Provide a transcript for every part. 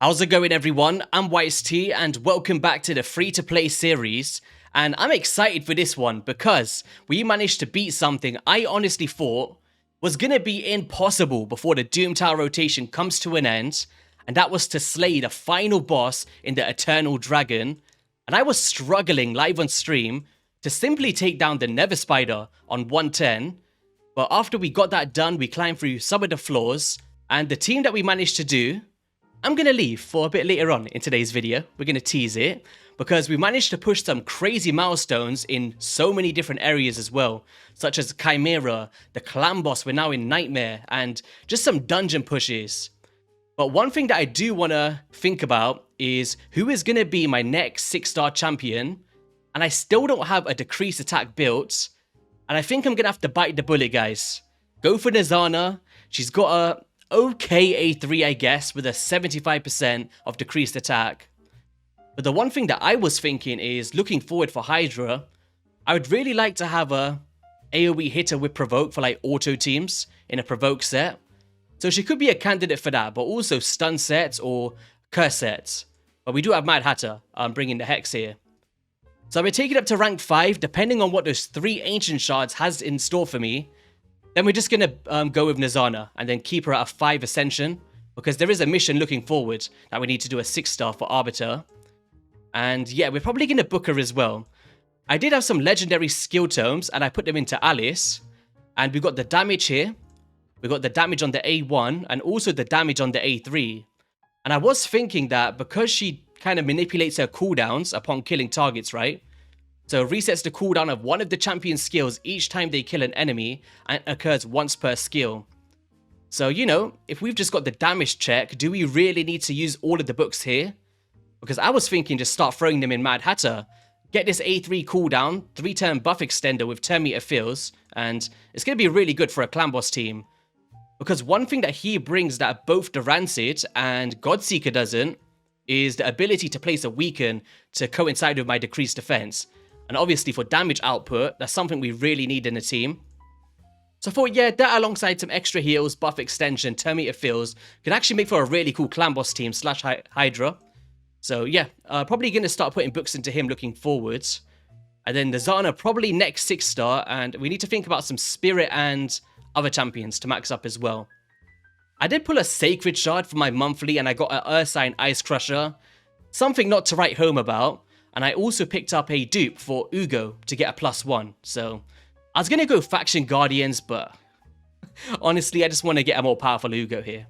How's it going, everyone? I'm YST and welcome back to the free-to-play series. And I'm excited for this one because we managed to beat something I honestly thought was gonna be impossible before the Doom Tower rotation comes to an end, and that was to slay the final boss in the Eternal Dragon. And I was struggling live on stream to simply take down the Nether Spider on 110, but after we got that done, we climbed through some of the floors, and the team that we managed to do, I'm going to leave for a bit later on in today's video. We're going to tease it because we managed to push some crazy milestones in so many different areas as well, such as Chimera, the Clan Boss, we're now in Nightmare, and just some dungeon pushes. But one thing that I do want to think about is who is going to be my next 6-star champion, and I still don't have a decreased attack built, and I think I'm going to have to bite the bullet, guys. Go for Nizana. She's got a okay A3, I guess, with a 75% of decreased attack. But the one thing that I was thinking is, looking forward for Hydra, I would really like to have a AoE hitter with provoke for like auto teams in a provoke set. So she could be a candidate for that, but also stun sets or curse sets. But we do have Mad Hatter bringing the Hex here. So we're taking it up to rank 5, depending on what those 3 Ancient Shards has in store for me. Then we're just going to go with Nizana and then keep her at a 5 Ascension, because there is a mission looking forward that we need to do a 6-star for Arbiter. And yeah, we're probably going to book her as well. I did have some legendary skill tomes and I put them into Alice. And we got the damage here. We got the damage on the A1 and also the damage on the A3. And I was thinking that because she kind of manipulates her cooldowns upon killing targets, right? So resets the cooldown of one of the champion's skills each time they kill an enemy, and occurs once per skill. So, you know, if we've just got the damage check, do we really need to use all of the books here? Because I was thinking just start throwing them in Mad Hatter, get this A3 cooldown, 3-turn buff extender with 10 meter fills, and it's going to be really good for a Clan Boss team. Because one thing that he brings that both the Rancid and Godseeker doesn't, is the ability to place a weaken to coincide with my decreased defense. And obviously for damage output, that's something we really need in a team. So I thought, yeah, that alongside some extra heals, buff extension, 10 meter fills, could actually make for a really cool Clan Boss team slash Hydra. So yeah, probably going to start putting books into him looking forwards. And then the Zana probably next 6-star, and we need to think about some Spirit and other champions to max up as well. I did pull a Sacred Shard for my monthly, and I got an Ursine Ice Crusher. Something not to write home about. And I also picked up a dupe for Ugo to get a +1. So I was going to go Faction Guardians, but honestly, I just want to get a more powerful Ugo here.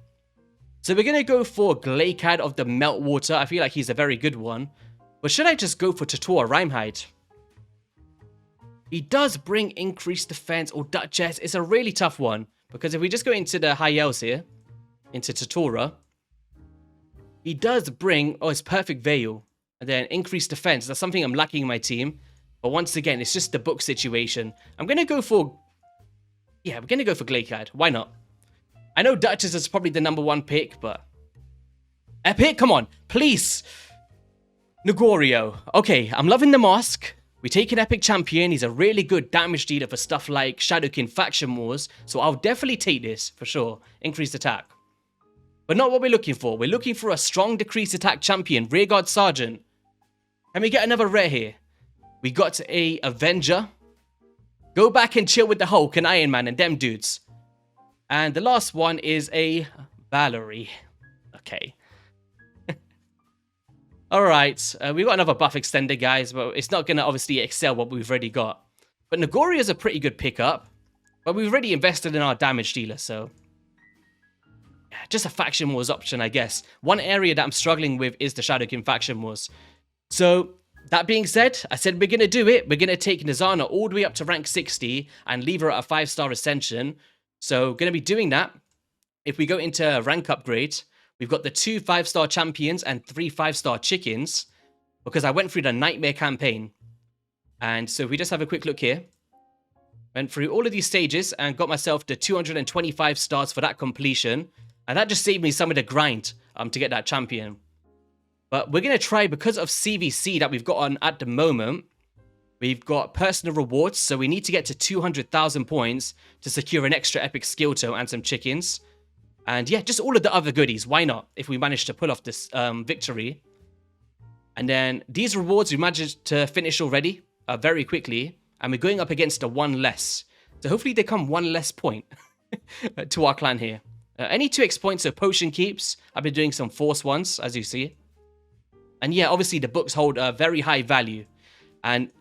So we're going to go for Glaikad of the Meltwater. I feel like he's a very good one. But should I just go for Totora Rhymehide? He does bring increased defense or Duchess. It's a really tough one. Because if we just go into the high elves here, into Totora, he does bring, oh, it's Perfect Veil. And then increased defense. That's something I'm lacking in my team. But once again, it's just the book situation. I'm going to go for... yeah, we're going to go for Glaikad. Why not? I know Duchess is probably the #1 pick, but... Epic? Come on. Please. Negorio. Okay, I'm loving the Mosque. We take an Epic Champion. He's a really good damage dealer for stuff like Shadowkin Faction Wars. So I'll definitely take this, for sure. Increased attack. But not what we're looking for. We're looking for a strong decreased attack champion. Rearguard Sergeant. Can we get another rare here? We got a Avenger. Go back and chill with the Hulk and Iron Man and them dudes. And the last one is a Valerie. Okay. Alright, we got another buff extender, guys, but it's not going to obviously excel what we've already got. But Negoria is a pretty good pickup. But we've already invested in our damage dealer, so... yeah, just a Faction Wars option, I guess. One area that I'm struggling with is the Shadowkin Faction Wars. So, that being said, I said we're going to do it. We're going to take Nizana all the way up to rank 60 and leave her at a 5-star Ascension. So, going to be doing that. If we go into rank upgrade, we've got the 2 5-star champions and 3 5-star chickens, because I went through the Nightmare campaign. And so, if we just have a quick look here. Went through all of these stages and got myself the 225 stars for that completion. And that just saved me some of the grind to get that champion. But we're going to try, because of CVC that we've got on at the moment, we've got personal rewards, so we need to get to 200,000 points to secure an extra epic skill tome and some chickens. And yeah, just all of the other goodies. Why not? If we manage to pull off this victory. And then these rewards we managed to finish already very quickly. And we're going up against a one less. So hopefully they come one less point to our clan here. Any 2x points of potion keeps. I've been doing some force ones, as you see. And yeah, obviously the books hold a very high value. And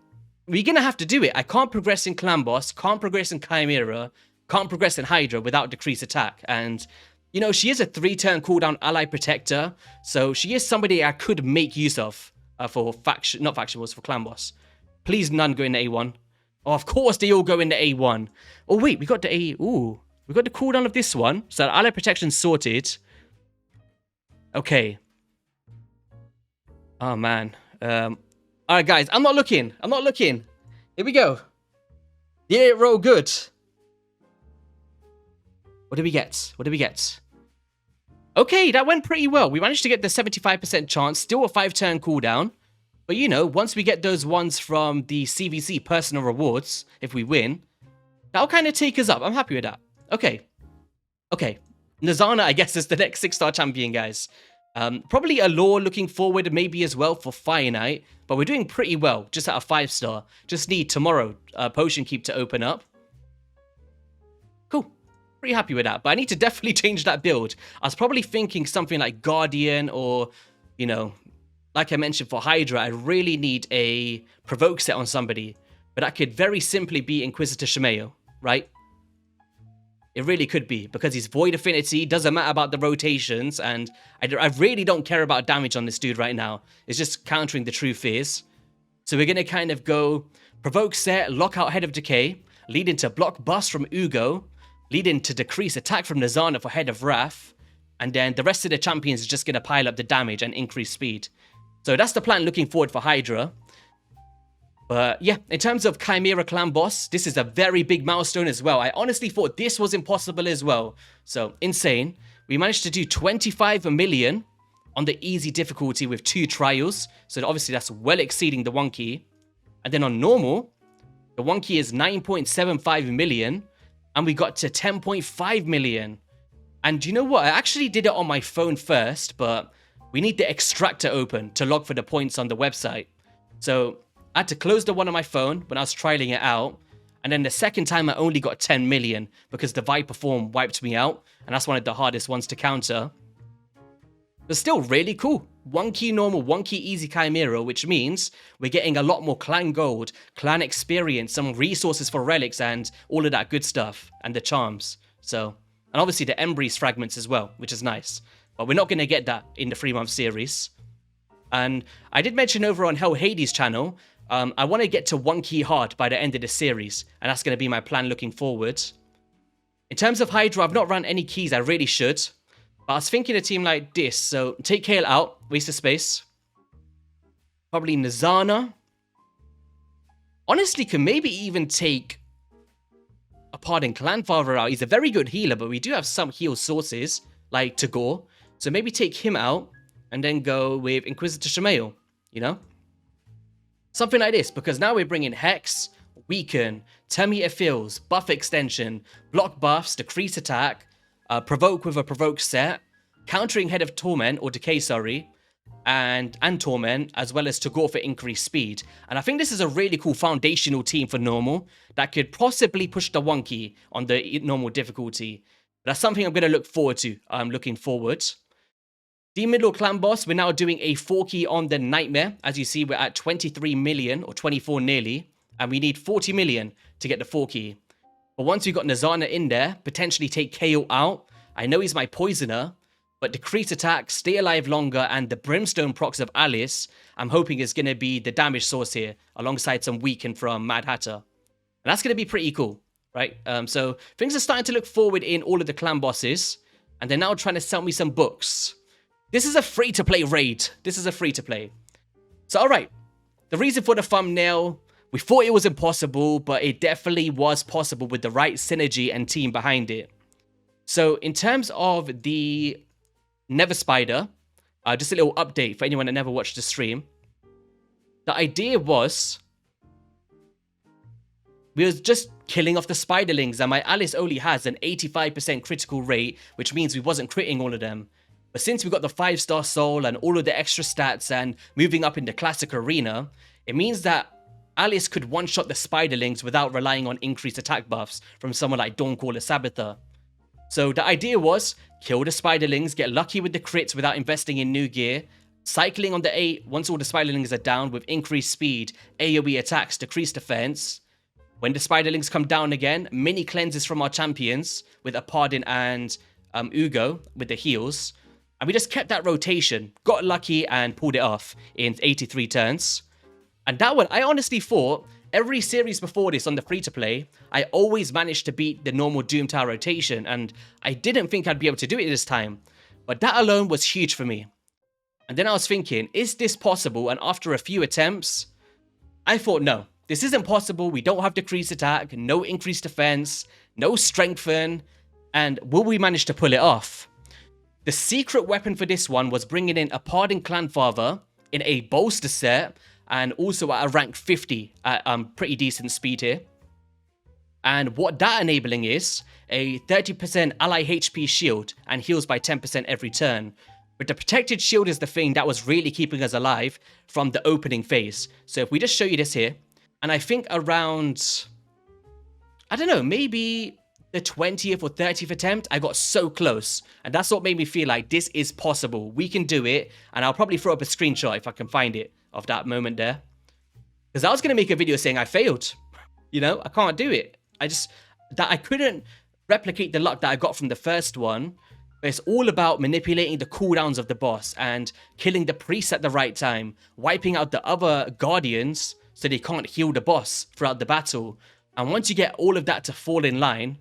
we're going to have to do it. I can't progress in Clan Boss, can't progress in Chimera, can't progress in Hydra without decreased attack. And, you know, she is a 3-turn cooldown ally protector. So she is somebody I could make use of for faction, not faction wars, for Clan Boss. Please none go into A1. Oh, of course they all go into A1. Oh, wait, we got the A... Ooh. We got the cooldown of this one. So ally protection sorted. Okay. Oh, man. Alright, guys. I'm not looking. Here we go. Yeah, roll good. What did we get? Okay, that went pretty well. We managed to get the 75% chance. Still a 5-turn cooldown. But, you know, once we get those ones from the CVC personal rewards, if we win, that'll kind of take us up. I'm happy with that. Okay. Nazana, I guess, is the next 6-star champion, guys. Probably a lore looking forward maybe as well for Fire Knight. But we're doing pretty well, just at a 5-star. Just need tomorrow Potion Keep to open up. Cool. Pretty happy with that. But I need to definitely change that build. I was probably thinking something like Guardian or, you know, like I mentioned for Hydra, I really need a Provoke set on somebody. But that could very simply be Inquisitor Shemeo, right? It really could be, because he's Void Affinity, doesn't matter about the rotations, and I really don't care about damage on this dude right now. It's just countering the true fears. So we're going to kind of go Provoke set, lock out Head of Decay, lead into Block Bust from Ugo, lead into Decrease Attack from Nazana for Head of Wrath, and then the rest of the champions is just going to pile up the damage and increase speed. So that's the plan looking forward for Hydra. But yeah, in terms of Chimera Clan Boss, this is a very big milestone as well. I honestly thought this was impossible as well. So, insane. We managed to do 25 million on the easy difficulty with 2 trials. So obviously that's well exceeding the 1 key. And then on normal, the 1 key is 9.75 million. And we got to 10.5 million. And you know what? I actually did it on my phone first, but we need the extractor open to log for the points on the website. So I had to close the one on my phone when I was trialing it out. And then the second time I only got 10 million because the Viper form wiped me out. And that's one of the hardest ones to counter. But still really cool. 1 key normal, 1 key easy Chimera, which means we're getting a lot more clan gold, clan experience, some resources for relics and all of that good stuff. And the charms. So, and obviously the Embreeze fragments as well, which is nice. But we're not going to get that in the 3-month series. And I did mention over on Hell Hades channel, I want to get to 1 key hard by the end of the series, and that's going to be my plan looking forward. In terms of Hydra, I've not run any keys, I really should. But I was thinking a team like this, so take Kale out, waste of space. Probably Nazana. Honestly, can maybe even take a Pardon Clanfather out. He's a very good healer, but we do have some heal sources, like Tagore. So maybe take him out, and then go with Inquisitor Shemeo, you know? Something like this, because now we're bringing Hex, Weaken, 10 meter fills, buff extension, block buffs, decrease attack, provoke with a provoke set, countering Head of Torment, or Decay, sorry, and Torment, as well as Tagore for increased speed. And I think this is a really cool foundational team for normal that could possibly push the 1 key on the normal difficulty. That's something I'm going to look forward to. I'm looking forward. The middle clan boss, we're now doing a 4 key on the Nightmare. As you see, we're at 23 million, or 24 nearly, and we need 40 million to get the 4 key. But once we've got Nazana in there, potentially take KO out. I know he's my poisoner, but decrease attack, stay alive longer, and the Brimstone procs of Alice, I'm hoping is going to be the damage source here, alongside some Weaken from Mad Hatter. And that's going to be pretty cool, right? So things are starting to look forward in all of the clan bosses, and they're now trying to sell me some books. This is a free-to-play raid. This is a free-to-play. So, alright. The reason for the thumbnail, we thought it was impossible, but it definitely was possible with the right synergy and team behind it. So, in terms of the Never Spider, just a little update for anyone that never watched the stream. The idea was, we was just killing off the spiderlings, and my Alice only has an 85% critical rate, which means we wasn't critting all of them. But since we got the 5-star soul and all of the extra stats and moving up in the classic arena, it means that Alice could one-shot the spiderlings without relying on increased attack buffs from someone like Dawncaller Sabbather. So the idea was, kill the spiderlings, get lucky with the crits without investing in new gear, cycling on the 8 once all the spiderlings are down with increased speed, AoE attacks, decreased defense. When the spiderlings come down again, mini cleanses from our champions with Apardin and Ugo with the heals. And we just kept that rotation, got lucky and pulled it off in 83 turns. And that one, I honestly thought, every series before this on the free-to-play, I always managed to beat the normal Doom Tower rotation, and I didn't think I'd be able to do it this time. But that alone was huge for me. And then I was thinking, is this possible? And after a few attempts, I thought, no, this isn't possible. We don't have decreased attack, no increased defense, no strengthen, and will we manage to pull it off? The secret weapon for this one was bringing in a Pardon Clanfather in a bolster set, and also at a rank 50 at pretty decent speed here. And what that enabling is a 30% ally HP shield and heals by 10% every turn. But the protected shield is the thing that was really keeping us alive from the opening phase. So if we just show you this here, and I think around, I don't know, maybe the 20th or 30th attempt, I got so close. And that's what made me feel like this is possible. We can do it. And I'll probably throw up a screenshot if I can find it of that moment there. Because I was going to make a video saying I failed. You know, I can't do it. I couldn't replicate the luck that I got from the first one. But it's all about manipulating the cooldowns of the boss and killing the priest at the right time, wiping out the other guardians so they can't heal the boss throughout the battle. And once you get all of that to fall in line,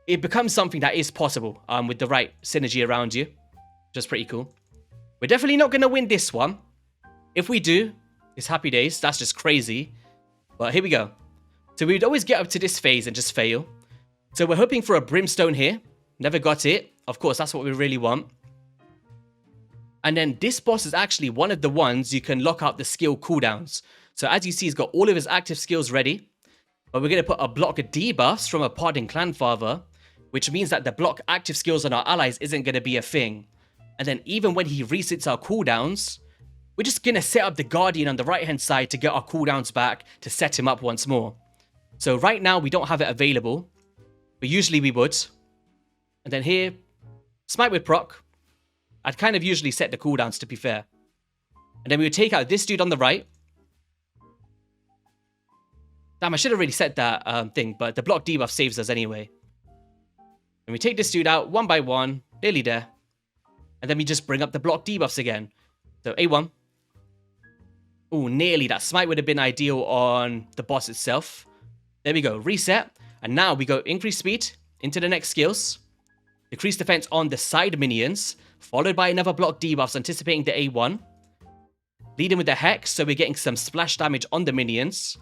it becomes something that is possible with the right synergy around you, which is pretty cool. We're definitely not going to win this one. If we do, it's happy days. That's just crazy. But here we go. So we'd always get up to this phase and just fail. So we're hoping for a brimstone here. Never got it. Of course, that's what we really want. And then this boss is actually one of the ones you can lock out the skill cooldowns. So as you see, he's got all of his active skills ready. But we're going to put a block of debuffs from a Pardon Clanfather, which means that the block active skills on our allies isn't going to be a thing. And then even when he resets our cooldowns, we're just going to set up the Guardian on the right-hand side to get our cooldowns back to set him up once more. So right now, we don't have it available, but usually we would. And then here, Smite with proc. I'd kind of usually set the cooldowns, to be fair. And then we would take out this dude on the right. Damn, I should have really set that thing, but the block debuff saves us anyway. And we take this dude out one by one, nearly there. And then we just bring up the block debuffs again. So A1. Oh, nearly. That smite would have been ideal on the boss itself. There we go. Reset. And now we go increase speed into the next skills. Decrease defense on the side minions. Followed by another block debuffs anticipating the A1. Leading with the Hex. So we're getting some splash damage on the minions.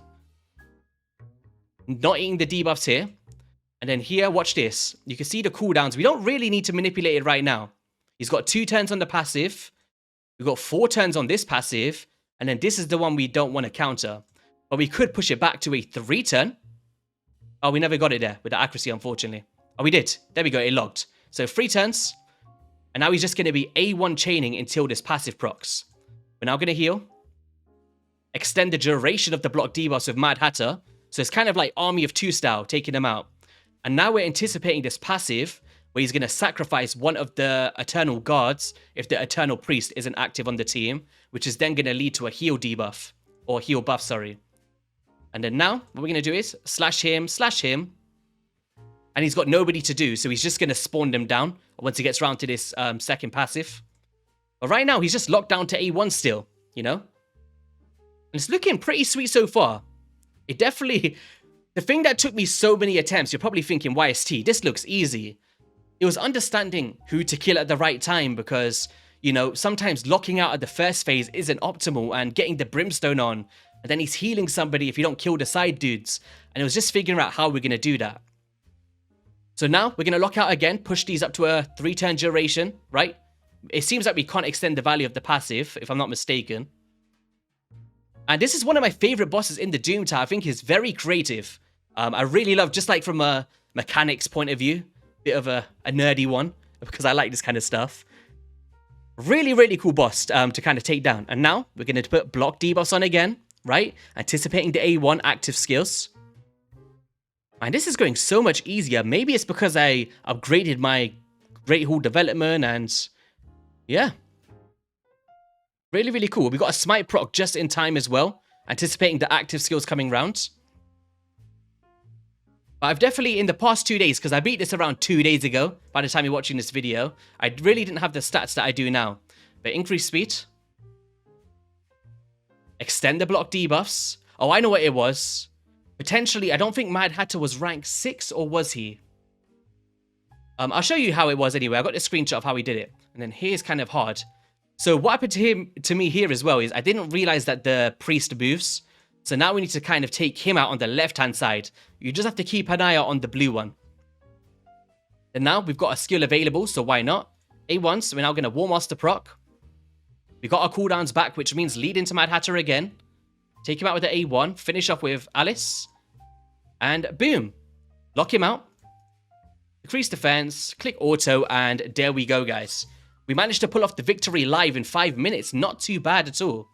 Not eating the debuffs here. And then here, watch this. You can see the cooldowns. We don't really need to manipulate it right now. He's got 2 turns on the passive. We've got 4 turns on this passive. And then this is the one we don't want to counter. But we could push it back to a 3 turn. Oh, we never got it there with the accuracy, unfortunately. Oh, we did. There we go. It logged. So 3 turns. And now he's just going to be A1 chaining until this passive procs. We're now going to heal. Extend the duration of the block debuffs with Mad Hatter. So it's kind of like Army of 2 style, taking them out. And now we're anticipating this passive, where he's going to sacrifice one of the Eternal Guards if the Eternal Priest isn't active on the team, which is then going to lead to a heal debuff, or heal buff, sorry. And then now, what we're going to do is slash him, and he's got nobody to do, so he's just going to spawn them down once he gets around to this second passive. But right now, he's just locked down to A1 still, you know? And it's looking pretty sweet so far. It definitely... The thing that took me so many attempts, you're probably thinking, YST, this looks easy. It was understanding who to kill at the right time because, you know, sometimes locking out at the first phase isn't optimal and getting the brimstone on. And then he's healing somebody if you don't kill the side dudes. And it was just figuring out how we're going to do that. So now we're going to lock out again, push these up to a 3-turn duration, right? It seems like we can't extend the value of the passive, if I'm not mistaken. And this is one of my favorite bosses in the Doom Tower. I think he's very creative. I really love, just like from a mechanics point of view, bit of a nerdy one, because I like this kind of stuff. Really, really cool boss to kind of take down. And now we're going to put block debuffs on again, right? Anticipating the A1 active skills. And this is going so much easier. Maybe it's because I upgraded my Great Hall development and yeah. Really, really cool. We got a smite proc just in time as well. Anticipating the active skills coming round. But I've definitely, in the past 2 days, because I beat this around 2 days ago, by the time you're watching this video, I really didn't have the stats that I do now. But increase speed. Extend the block debuffs. Oh, I know what it was. Potentially, I don't think Mad Hatter was rank 6, or was he? I'll show you how it was anyway. I got a screenshot of how he did it. And then here's kind of hard. So what happened to me here as well is I didn't realize that the priest moves. So now we need to kind of take him out on the left-hand side. You just have to keep an eye out on the blue one. And now we've got a skill available, so why not? A1, so we're now going to War Master proc. We got our cooldowns back, which means lead into Mad Hatter again. Take him out with the A1, finish off with Alice. And boom. Lock him out. Decrease defense, click auto, and there we go, guys. We managed to pull off the victory live in 5 minutes. Not too bad at all.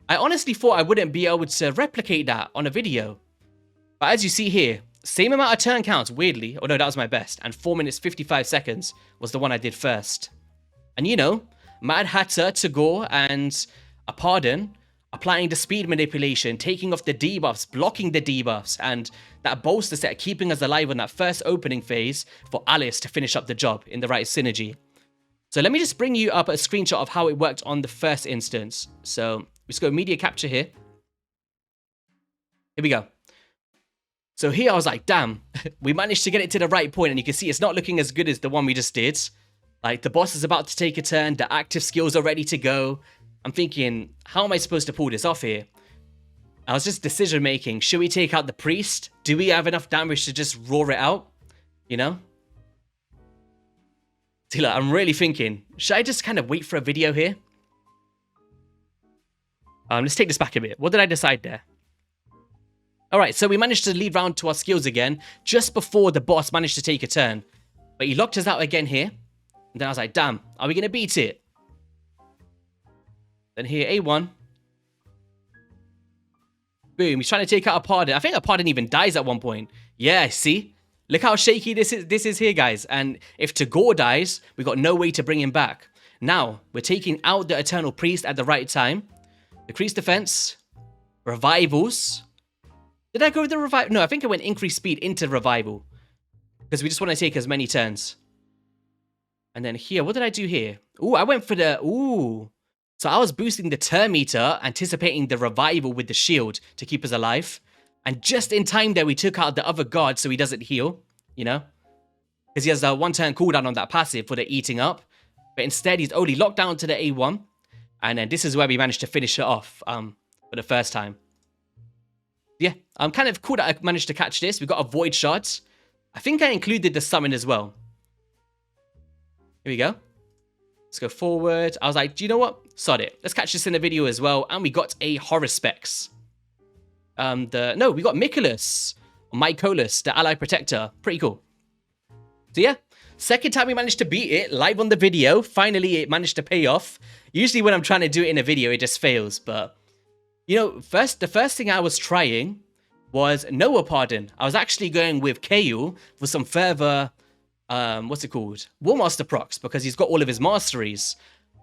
I honestly thought I wouldn't be able to replicate that on a video. But as you see here, same amount of turn counts, weirdly. Oh no, that was my best. And 4 minutes 55 seconds was the one I did first. And you know, Mad Hatter, Tagore, and a Pardon, applying the speed manipulation, taking off the debuffs, blocking the debuffs, and that bolster set keeping us alive on that first opening phase for Alice to finish up the job in the right synergy. So let me just bring you up a screenshot of how it worked on the first instance. So let's go media capture here. Here we go. So here I was like, damn, we managed to get it to the right point, and you can see it's not looking as good as the one we just did. Like, the boss is about to take a turn, the active skills are ready to go. I'm thinking, how am I supposed to pull this off here? I was just decision making. Should we take out the priest? Do we have enough damage to just roar it out? You know? See, look, I'm really thinking, should I just kind of wait for a video here? Let's take this back a bit. What did I decide there? Alright, so we managed to lead round to our skills again, just before the boss managed to take a turn. But he locked us out again here. And then I was like, damn, are we going to beat it? Then here, A1. Boom, he's trying to take out a Pardon. I think a Pardon even dies at one point. Yeah, see? Look how shaky this is here, guys. And if Tagore dies, we've got no way to bring him back. Now, we're taking out the Eternal Priest at the right time. Decrease defense. Revivals. Did I go with the revival? No, I think I went increase speed into revival. Because we just want to take as many turns. And then here, what did I do here? Ooh, I went for the... Ooh. So I was boosting the turn meter, anticipating the revival with the shield to keep us alive. And just in time there, we took out the other guard so he doesn't heal, you know? Because he has a 1 turn cooldown on that passive for the eating up. But instead, he's only locked down to the A1. And then this is where we managed to finish it off for the first time. Yeah, I'm kind of cool that I managed to catch this. We got a Void Shard. I think I included the summon as well. Here we go. Let's go forward. I was like, do you know what? Sod it. Let's catch this in the video as well. And we got a Horror Specs. No, we got Michaelis. Mycolus, the Ally Protector. Pretty cool. So yeah, second time we managed to beat it live on the video. Finally, it managed to pay off. Usually when I'm trying to do it in a video, it just fails. But, you know, the first thing I was trying was Noah Pardon. I was actually going with Kael for some further... what's it called? War Master procs, because he's got all of his masteries.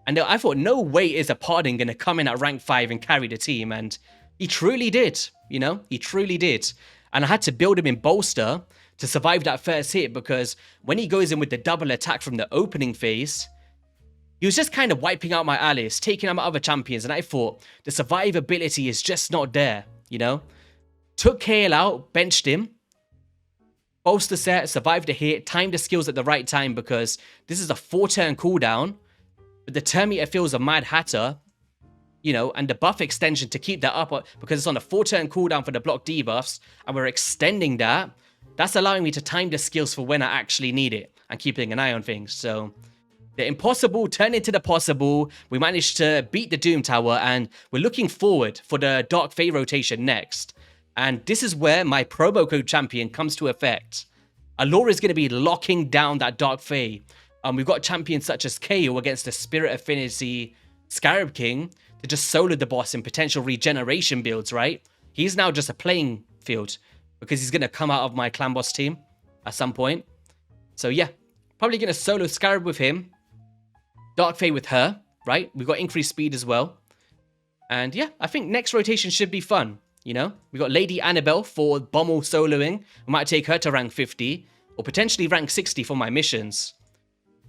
And I thought, no way is a Pardon going to come in at rank 5 and carry the team. And he truly did, you know? He truly did. And I had to build him in bolster to survive that first hit, because when he goes in with the double attack from the opening phase, he was just kind of wiping out my Alice, taking out my other champions. And I thought, the survivability is just not there, you know? Took Kael out, benched him. Bolster set, survived the hit, timed the skills at the right time, because this is a 4-turn cooldown. But the turn meter feels a Mad Hatter, you know, and the buff extension to keep that up, because it's on a 4-turn cooldown for the block debuffs, and we're extending that. That's allowing me to time the skills for when I actually need it, and keeping an eye on things. So the impossible turned into the possible. We managed to beat the Doom Tower, and we're looking forward for the Dark Fae rotation next. And this is where my promo code champion comes to effect. Allure is going to be locking down that Dark Fae. We've got champions such as KO against the Spirit Affinity Scarab King to just solo the boss in potential regeneration builds, right? He's now just a playing field because he's going to come out of my Clan Boss team at some point. So yeah, probably going to solo Scarab with him. Dark Fae with her, right? We've got increased speed as well. And yeah, I think next rotation should be fun. You know, we got Lady Annabelle for Bommel soloing. We might take her to rank 50 or potentially rank 60 for my missions.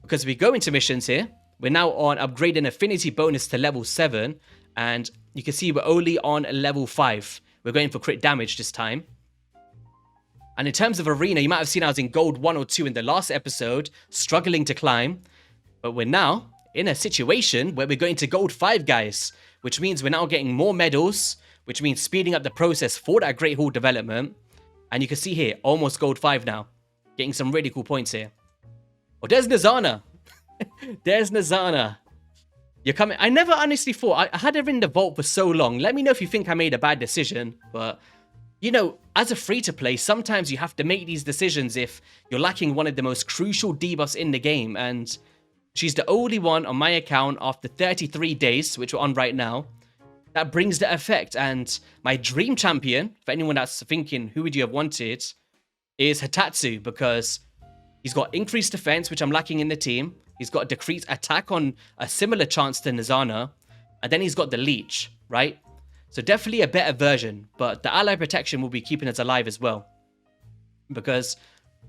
Because we go into missions here, we're now on upgrading affinity bonus to level 7. And you can see we're only on level 5. We're going for crit damage this time. And in terms of arena, you might have seen I was in gold 1 or 2 in the last episode, struggling to climb. But we're now in a situation where we're going to gold 5, guys. Which means we're now getting more medals, which means speeding up the process for that Great Hall development. And you can see here, almost gold 5 now. Getting some really cool points here. Oh, there's Nizana. There's Nizana. You're coming. I never honestly thought, I had her in the vault for so long. Let me know if you think I made a bad decision. But, you know, as a free-to-play, sometimes you have to make these decisions if you're lacking one of the most crucial debuffs in the game. And she's the only one on my account after 33 days, which we're on right now, that brings the effect. And my dream champion, for anyone that's thinking who would you have wanted, is Hitatsu, because he's got increased defense, which I'm lacking in the team. He's got decreased attack on a similar chance to Nizana. And then he's got the leech, right? So definitely a better version, but the ally protection will be keeping us alive as well. Because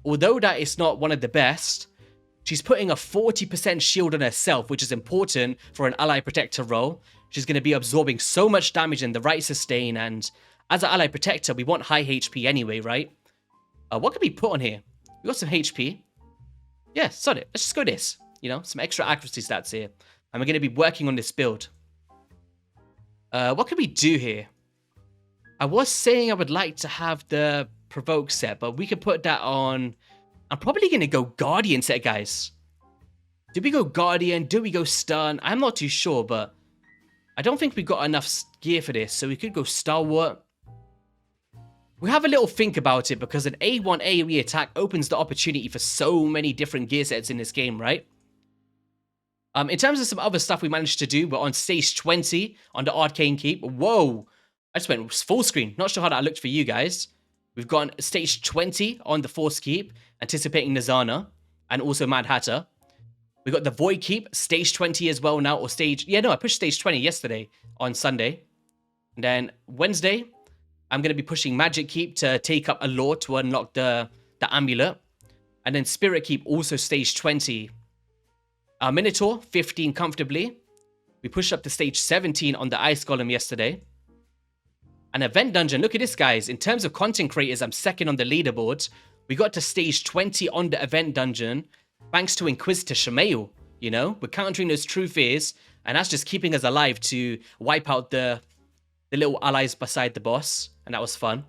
although that is not one of the best, she's putting a 40% shield on herself, which is important for an ally protector role. She's going to be absorbing so much damage in the right sustain, and as an ally protector, we want high HP anyway, right? What can we put on here? We got some HP. Yeah, sod it. Let's just go this. You know, some extra accuracy stats here. And we're going to be working on this build. What can we do here? I was saying I would like to have the Provoke set, but we could put that on. I'm probably going to go Guardian set, guys. Do we go Guardian? Do we go Stun? I'm not too sure, but I don't think we got enough gear for this, so we could go Stalwart. We have a little think about it, because an A1 AoE attack opens the opportunity for so many different gear sets in this game, right? In terms of some other stuff we managed to do, we're on stage 20 on the Arcane Keep. Whoa! I just went full screen. Not sure how that looked for you guys. We've got stage 20 on the Force Keep, anticipating Nizana, and also Mad Hatter. We got the Void Keep, stage 20 as well now, or stage... Yeah, no, I pushed stage 20 yesterday on Sunday. And then Wednesday, I'm going to be pushing Magic Keep to take up Allure to unlock the amulet. And then Spirit Keep, also stage 20. Minotaur, 15 comfortably. We pushed up to stage 17 on the Ice Golem yesterday. An Event Dungeon, look at this, guys. In terms of content creators, I'm second on the leaderboard. We got to stage 20 on the Event Dungeon, thanks to Inquisitor Shamail. You know, we're countering those true fears, and that's just keeping us alive to wipe out the little allies beside the boss, and that was fun.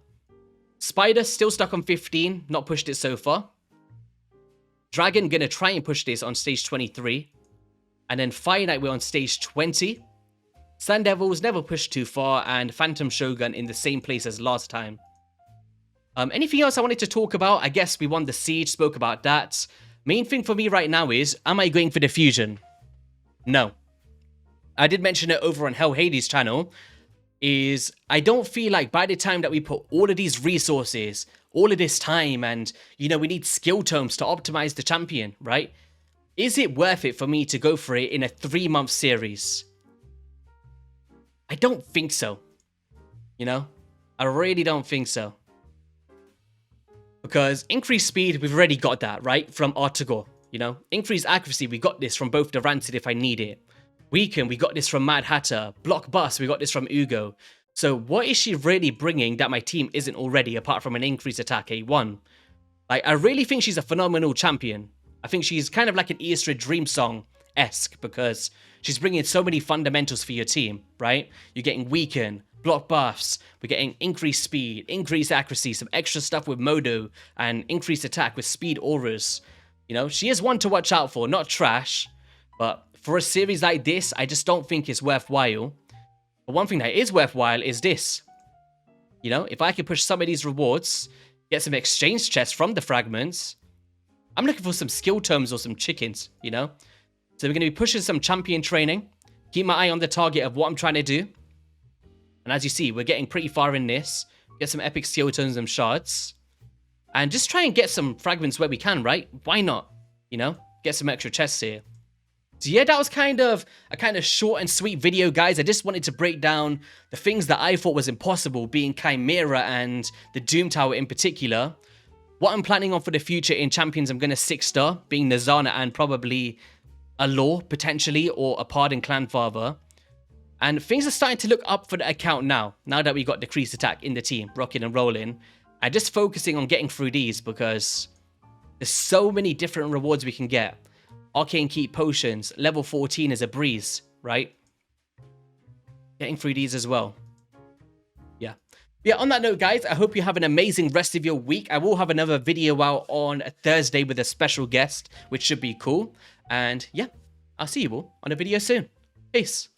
Spider, still stuck on 15, not pushed it so far. Dragon, gonna try and push this on stage 23. And then Fire Knight, we're on stage 20. Sun Devils never pushed too far, and Phantom Shogun in the same place as last time. Anything else I wanted to talk about? I guess we won the Siege, spoke about that. Main thing for me right now is, am I going for the Fusion? No. I did mention it over on Hell Hades' channel, is I don't feel like by the time that we put all of these resources, all of this time, and, you know, we need skill tomes to optimize the champion, right? Is it worth it for me to go for it in a 3-month series? I don't think so. You know? I really don't think so. Because increased speed, we've already got that, right? From Artagor, you know? Increased accuracy, we got this from both the Rancid if I need it. Weaken, we got this from Mad Hatter. Block Bust, we got this from Ugo. So what is she really bringing that my team isn't already, apart from an increased attack A1? Like, I really think she's a phenomenal champion. I think she's kind of like an Easter Dream Song-esque, because she's bringing so many fundamentals for your team, right? You're getting Weaken, block buffs, we're getting increased speed, increased accuracy, some extra stuff with Modo, and increased attack with speed auras. You know, she is one to watch out for, not trash, but for a series like this, I just don't think it's worthwhile. But one thing that is worthwhile is this. You know, if I can push some of these rewards, get some exchange chests from the fragments, I'm looking for some skill terms or some chickens, you know? So we're going to be pushing some champion training. Keep my eye on the target of what I'm trying to do. And as you see, we're getting pretty far in this. Get some epic skill terms and shards. And just try and get some fragments where we can, right? Why not? You know? Get some extra chests here. So yeah, that was kind of a short and sweet video, guys. I just wanted to break down the things that I thought was impossible, being Chimera and the Doom Tower in particular. What I'm planning on for the future in Champions, I'm going to 6-star, being Nazana and probably a Law, potentially, or a Pardon Clan Father. And things are starting to look up for the account now that we got decreased attack in the team, rocking and rolling. And just focusing on getting through these because there's so many different rewards we can get. Arcane Keep Potions, level 14 is a breeze, right? Getting through these as well. Yeah, on that note, guys, I hope you have an amazing rest of your week. I will have another video out on Thursday with a special guest, which should be cool. And yeah, I'll see you all on a video soon. Peace.